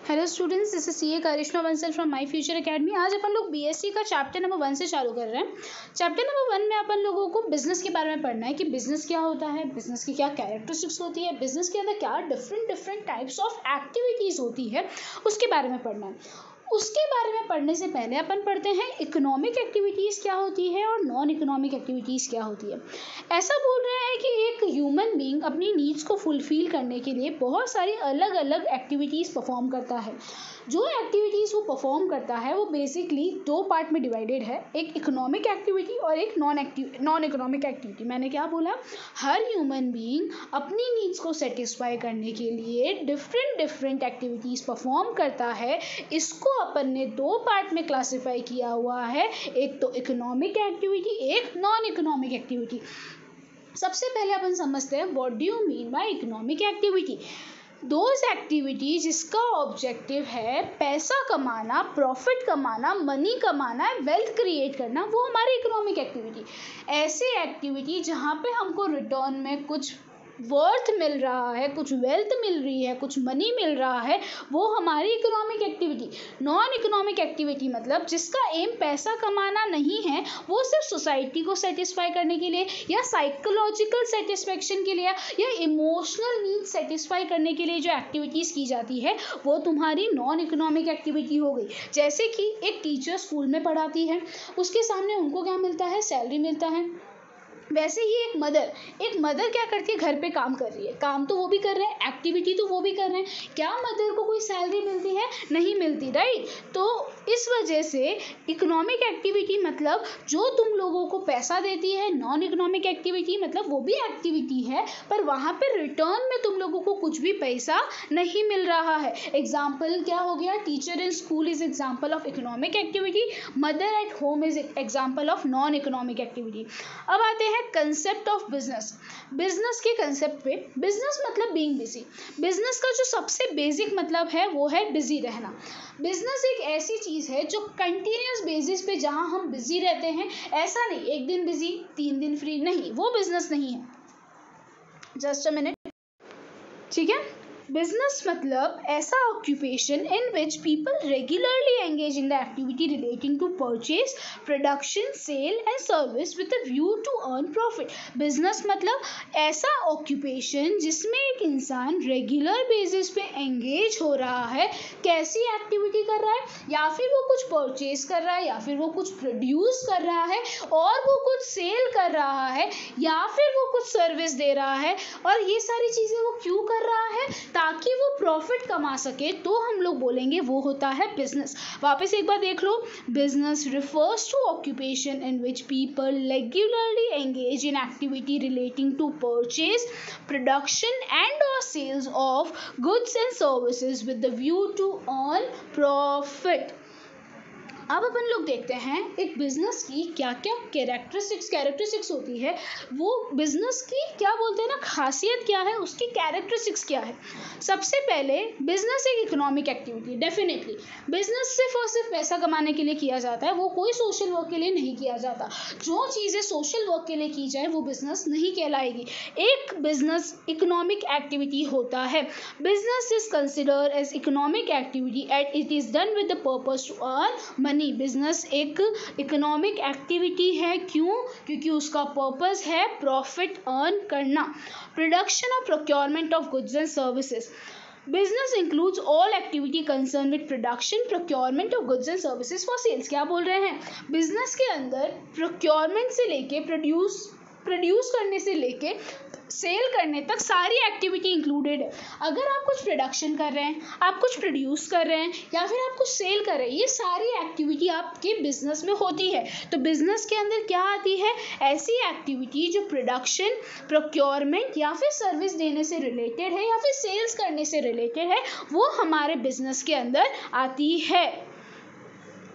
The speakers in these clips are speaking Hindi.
Hello students, this is CA Karishma Bansal from my future academy. आज अपन लोग बीएससी का चैप्टर नंबर 1 से चालू कर रहे हैं। चैप्टर नंबर 1 में अपन लोगों को बिजनेस के बारे में पढ़ना है कि बिजनेस क्या होता है, बिजनेस की क्या कैरेक्टरिस्टिक्स होती है, बिजनेस के अंदर क्या डिफरेंट टाइप्स ऑफ एक्टिविटीज़ होती है, उसके बारे में पढ़ना है। उसके बारे में पढ़ने से पहले अपन पढ़ते हैं इकोनॉमिक एक्टिविटीज़ क्या होती है और नॉन इकोनॉमिक एक्टिविटीज़ क्या होती है। ऐसा बोल रहे हैं कि एक ह्यूमन बीइंग अपनी नीड्स को फुलफिल करने के लिए बहुत सारी अलग अलग एक्टिविटीज़ परफॉर्म करता है। जो एक्टिविटीज़ वो परफॉर्म करता है वो बेसिकली 2 पार्ट में डिवाइडेड है, एक इकोनॉमिक एक्टिविटी और एक नॉन इकोनॉमिक एक्टिविटी। मैंने क्या बोला, हर ह्यूमन बीइंग अपनी नीड्स को सेटिस्फाई करने के लिए डिफरेंट एक्टिविटीज़ परफॉर्म करता है। इसको अपन ने 2 पार्ट में क्लासिफाई किया हुआ है, एक तो इकोनॉमिक एक्टिविटी, एक नॉन इकोनॉमिक एक्टिविटी। सबसे पहले अपन समझते हैं what do you mean by economic activity. Those activity जिसका ऑब्जेक्टिव है पैसा कमाना, प्रॉफिट कमाना, मनी कमाना, वेल्थ क्रिएट करना, वो हमारी इकोनॉमिक एक्टिविटी। ऐसी एक्टिविटी जहाँ पे हमको रिटर्न में कुछ वर्थ मिल रहा है, कुछ वेल्थ मिल रही है, कुछ मनी मिल रहा है, वो हमारी economic activity. Non economic activity मतलब जिसका एम पैसा कमाना नहीं है, वो सिर्फ सोसाइटी को सेटिस्फाई करने के लिए या साइकोलॉजिकल सेटिस्फेक्शन के लिए या इमोशनल नीड सेटिस्फाई करने के लिए जो एक्टिविटीज़ की जाती है, वो तुम्हारी नॉन इकोनॉमिक एक्टिविटी हो गई। जैसे कि एक टीचर स्कूल में पढ़ाती है, उसके सामने उनको क्या मिलता है, सैलरी मिलता है। वैसे ही एक मदर क्या करती है, घर पे काम कर रही है, काम तो वो भी कर रहे हैं, एक्टिविटी तो वो भी कर रहे हैं। क्या मदर को कोई सैलरी मिलती है? नहीं मिलती, राइट। तो इस वजह से इकोनॉमिक एक्टिविटी मतलब जो तुम लोगों को पैसा देती है, नॉन इकोनॉमिक एक्टिविटी मतलब वो भी एक्टिविटी है पर वहाँ पे रिटर्न में तुम लोगों को कुछ भी पैसा नहीं मिल रहा है। एग्जाम्पल क्या हो गया, teacher in school is example of economic activity, mother at home is example of non economic activity. अब आते हैं कंसेप्ट ऑफ बिजनेस। बिजनेस के कंसेप्ट पे, बिजनेस मतलब बीइंग बिजी। बिजनेस का जो सबसे बेसिक मतलब है वो है बिजी रहना। बिजनेस एक ऐसी चीज है जो कंटिन्यूस बेसिस पे जहां हम बिजी रहते हैं, ऐसा नहीं एक दिन बिजी 3 दिन फ्री, नहीं, वो बिजनेस नहीं है। जस्ट अ मिनट, ठीक है। बिजनेस मतलब ऐसा occupation in which people regularly engage in the activity relating to purchase, production, sale and service with a view to earn profit. Business मतलब ऐसा ऑक्यूपेशन जिसमें एक इंसान रेगुलर बेसिस पे एंगेज हो रहा है। कैसी एक्टिविटी कर रहा है, या फिर वो कुछ परचेज कर रहा है, या फिर वो कुछ प्रोड्यूस कर रहा है, और वो कुछ सेल कर रहा है, या फिर वो कुछ सर्विस दे रहा है। और ये सारी चीज़ें वो क्यों कर रहा है, ताकि वो प्रॉफिट कमा सके, तो हम लोग बोलेंगे वो होता है बिजनेस। वापस एक बार देख लो, business refers to occupation in which people regularly engage in activity relating to purchase, production and और sales of goods and services with the view to earn profit. अब अपन लोग देखते हैं एक बिजनेस की क्या क्या कैरेक्टरिस्टिक्स होती है, वो बिजनेस की क्या बोलते हैं ना, खासियत क्या है, उसकी कैरेक्टरिस्टिक्स क्या है। सबसे पहले बिजनेस एक इकोनॉमिक एक्टिविटी, डेफिनेटली बिजनेस सिर्फ और सिर्फ पैसा कमाने के लिए किया जाता है, वो कोई सोशल वर्क के लिए नहीं किया जाता। जो चीज़ें सोशल वर्क के लिए की जाए वो बिजनेस नहीं कहलाएगी। एक बिजनेस इकोनॉमिक एक्टिविटी होता है। Business is considered as economic activity and it is done with the purpose to earn money. Business एक इकोनॉमिक एक्टिविटी है, क्यों? क्योंकि उसका पर्पस है प्रॉफिट अर्न करना। प्रोडक्शन और procurement of goods and services. Business includes all activity concern with production, procurement of goods and services for sales. क्या बोल रहे हैं, बिजनेस के अंदर प्रोक्योरमेंट से लेके प्रोड्यूस करने से लेके सेल करने तक सारी एक्टिविटी इंक्लूडेड है। अगर आप कुछ प्रोडक्शन कर रहे हैं, आप कुछ प्रोड्यूस कर रहे हैं, या फिर आप कुछ सेल कर रहे हैं, ये सारी एक्टिविटी आपके बिजनेस में होती है। तो बिजनेस के अंदर क्या आती है, ऐसी एक्टिविटी जो प्रोडक्शन, प्रोक्योरमेंट या फिर सर्विस देने से रिलेटेड है या फिर सेल्स करने से रिलेटेड है, वो हमारे बिजनेस के अंदर आती है।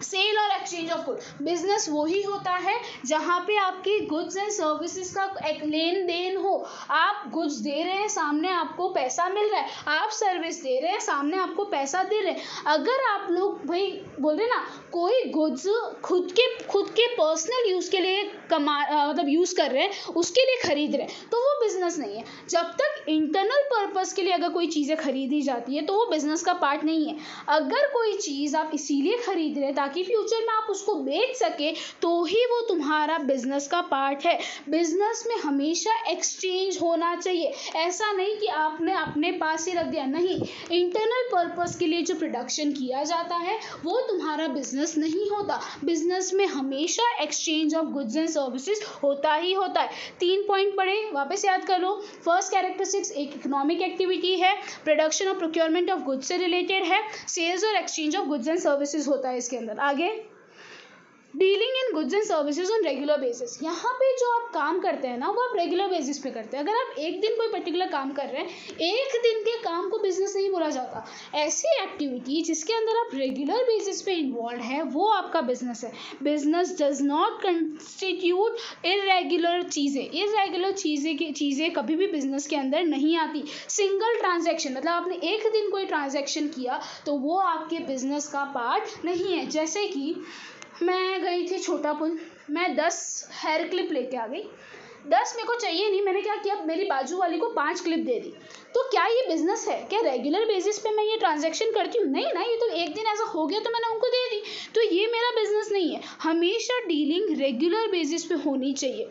सेल और एक्सचेंज ऑफ गुड, बिजनेस वही होता है जहाँ पे आपकी गुड्स एंड सर्विसेज का एक लेन देन हो। आप गुड्स दे रहे हैं, सामने आपको पैसा मिल रहा है, आप सर्विस दे रहे हैं, सामने आपको पैसा दे रहे हैं। अगर आप लोग भाई बोल रहे ना कोई गुड्स खुद के पर्सनल यूज के लिए मतलब यूज कर रहे हैं, उसके लिए खरीद रहे हैं, तो वो बिजनेस नहीं है। जब तक इंटरनल पर्पस के लिए अगर कोई चीज़ें खरीदी जाती है तो वो बिजनेस का पार्ट नहीं है। अगर कोई चीज़ आप इसीलिए खरीद रहे हैं ताकि फ्यूचर में आप उसको बेच सके, तो ही वो तुम्हारा बिजनेस का पार्ट है। बिजनेस में हमेशा एक्सचेंज होना चाहिए, ऐसा नहीं कि आपने अपने पास ही रख दिया, नहीं। इंटरनल पर्पस के लिए जो प्रोडक्शन किया जाता है वो तुम्हारा बिजनेस नहीं होता। बिजनेस में हमेशा exchange of goods and services होता ही होता है। 3 पॉइंट पढ़े, वापस याद कर लो। फर्स्ट कैरेक्टरिस्टिक्स एक इकोनॉमिक एक्टिविटी है, प्रोडक्शन और प्रोक्योरमेंट ऑफ गुड्स से रिलेटेड है, सेल्स और exchange of goods and services होता है इसके अंदर। आगे dealing in goods and services on regular basis, यहाँ पे जो आप काम करते हैं ना वो आप रेगुलर बेसिस पे करते हैं। अगर आप एक दिन कोई पर्टिकुलर काम कर रहे हैं, एक दिन के काम को बिजनेस नहीं बोला जाता। ऐसी एक्टिविटी जिसके अंदर आप रेगुलर बेसिस पे इन्वॉल्व है वो आपका बिजनेस है। Business does not constitute irregular चीज़ें। इरेगुलर चीज़ें कभी भी बिजनेस के अंदर नहीं आती। सिंगल ट्रांजैक्शन मतलब आपने एक दिन कोई ट्रांजैक्शन किया तो वो आपके बिजनेस का पार्ट नहीं है। जैसे कि मैं गई थी छोटा पुल, मैं 10 हेयर क्लिप लेके आ गई। 10 मेरे को चाहिए नहीं, मैंने क्या किया, मेरी बाजू वाली को 5 क्लिप दे दी। तो क्या ये बिजनेस है? क्या रेगुलर बेसिस पे मैं ये ट्रांजैक्शन करती हूँ? नहीं ना, ये तो एक दिन ऐसा हो गया तो मैंने उनको दे दी, तो ये मेरा बिजनेस नहीं है। हमेशा डीलिंग रेगुलर बेसिस पे होनी चाहिए।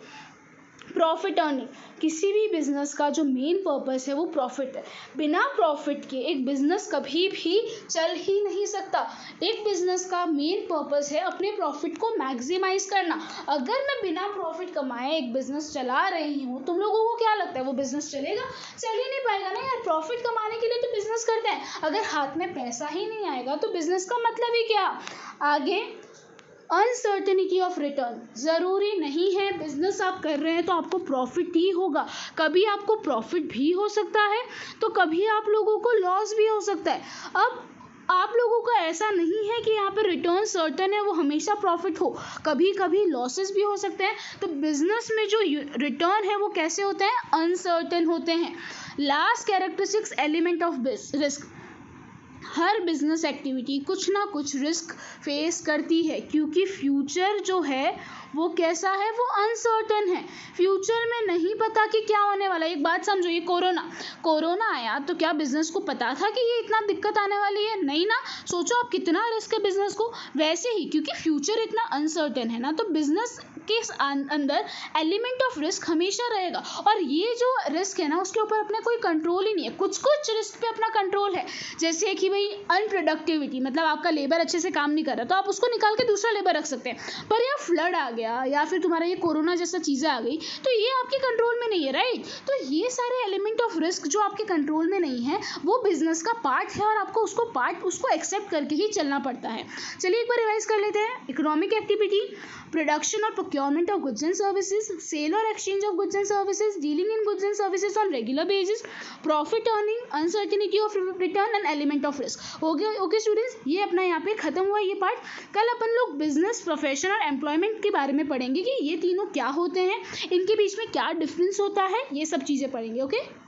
प्रॉफिट अर्निंग, किसी भी बिजनेस का जो मेन पर्पस है वो प्रॉफिट है। बिना प्रॉफिट के एक बिजनेस कभी भी चल ही नहीं सकता। एक बिजनेस का मेन पर्पस है अपने प्रॉफिट को मैक्सिमाइज करना। अगर मैं बिना प्रॉफिट कमाए एक बिजनेस चला रही हूँ, तुम लोगों को क्या लगता है वो बिजनेस चलेगा? चल ही नहीं पाएगा ना यार। प्रॉफिट कमाने के लिए तो बिजनेस करते हैं, अगर हाथ में पैसा ही नहीं आएगा तो बिजनेस का मतलब ही क्या? आगे अनसर्टेनिटी ऑफ रिटर्न, ज़रूरी नहीं है बिजनेस आप कर रहे हैं तो आपको प्रॉफिट ही होगा। कभी आपको प्रॉफिट भी हो सकता है तो कभी आप लोगों को लॉस भी हो सकता है। अब आप लोगों को ऐसा नहीं है कि यहाँ पे रिटर्न सर्टन है, वो हमेशा प्रॉफिट हो, कभी कभी लॉसेस भी हो सकते हैं। तो बिजनेस में जो रिटर्न है वो कैसे होते हैं? अनसर्टन होते हैं। Last characteristics element of risk, her business activity कुछ ना कुछ रिस्क फेस करती है, क्योंकि फ्यूचर जो है वो कैसा है? वो अनसर्टन है। फ्यूचर में नहीं पता कि क्या होने वाला है। एक बात समझो, ये कोरोना आया तो क्या बिजनेस को पता था कि ये इतना दिक्कत आने वाली है? नहीं ना। सोचो आप कितना रिस्क है बिजनेस को। वैसे ही क्योंकि फ्यूचर इतना अनसर्टन है ना, तो बिजनेस के अंदर एलिमेंट ऑफ रिस्क हमेशा रहेगा। और ये जो रिस्क है ना उसके ऊपर अपने कोई कंट्रोल ही नहीं है। कुछ रिस्क पे अपना कंट्रोल है, जैसे कि भाई अनप्रोडक्टिविटी, मतलब आपका लेबर अच्छे से काम नहीं कर रहा तो आप उसको निकाल के दूसरा लेबर रख सकते हैं। पर या फ्लड आ गया या फिर तुम्हारा ये कोरोना जैसा चीज़ें आ गई तो ये आपके कंट्रोल में नहीं है, राइट? तो ये सारे एलिमेंट ऑफ रिस्क जो आपके कंट्रोल में नहीं है वो बिजनेस का पार्ट है और आपको उसको एक्सेप्ट करके ही चलना पड़ता है। चलिए एक बार रिवाइज कर लेते हैं। इकोनॉमिक एक्टिविटी, प्रोडक्शन और procurement of goods and services, sale और exchange of goods and services, dealing in goods and services on regular basis, profit earning, uncertainty of return and element of risk. हो गया? ओके स्टूडेंट्स, ये अपना यहाँ पे खत्म हुआ ये पार्ट। कल अपन लोग बिजनेस, प्रोफेशन और एम्प्लॉयमेंट के बारे में पढ़ेंगे कि ये तीनों क्या होते हैं, इनके बीच में क्या डिफरेंस होता है, ये सब चीज़ें पढ़ेंगे। ओके।